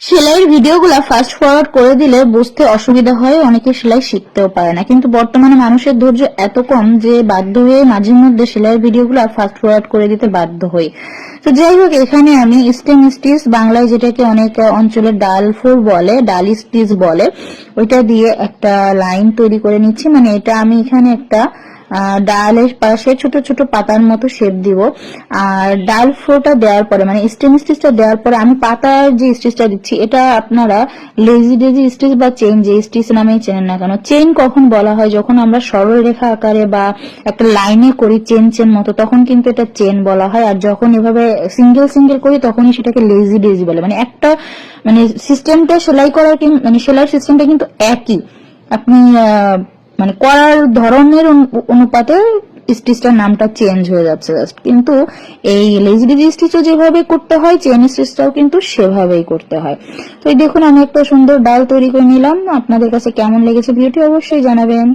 সেলাইয়ের ভিডিওগুলো fast forward করে দিলে বুঝতে অসুবিধা হয়, অনেকে সেলাই শিখতেও পারে না। কিন্তু বর্তমানে মানুষের ধৈর্য এত কম যে বাধ্য হয়ে মাঝে মধ্যে সেলাইয়ের ভিডিওগুলো ফাস্ট ফরওয়ার্ড করে দিতে বাধ্য হই। তো যাই হোক, এখানে আমি স্টেম স্টিচ, বাংলায় যেটাকে অনেক অঞ্চলে ডালফোর বলে, ডাল স্টিচ বলে, ওইটা দিয়ে একটা লাইন তৈরি করে নিচ্ছি। মানে এটা আমি এখানে একটা ডালের পাশে ছোট ছোট পাতার মতো শেপ দিব। আর ডাল ফ্লোটা দেওয়ার পরে, মানে স্টেম স্টিচটা দেওয়ার পরে আমি পাতার যে স্টিচটা দিচ্ছি, এটা আপনারা লেজি ডেজি স্টিচ বা চেইন যে স্টিচ নামেই চেনেন না কেন। চেইন কখন বলা হয়? যখন আমরা সরল রেখা আকারে বা একটা লাইনে করি চেন চেন মতো, তখন কিন্তু এটা চেন বলা হয়। আর যখন এভাবে সিঙ্গেল সিঙ্গেল করি তখনই সেটাকে লেজি ডেজি বলে। মানে একটা, মানে সিস্টেমটা সেলাই করার, মানে সেলাইয়ের সিস্টেমটা কিন্তু একই। আপনি মানে করার ধরনের অনুপাতে স্টিচটার নামটা চেঞ্জ হয়ে যাচ্ছে জাস্ট। কিন্তু এই লেজি ডেজি স্টিচও যেভাবে করতে হয়, চেন স্টিচটাও কিন্তু সেভাবেই করতে হয়। তো এই দেখুন, আমি একটা সুন্দর ডাল তৈরি করে নিলাম। আপনাদের কাছে কেমন লেগেছে ভিডিওটি অবশ্যই জানাবেন।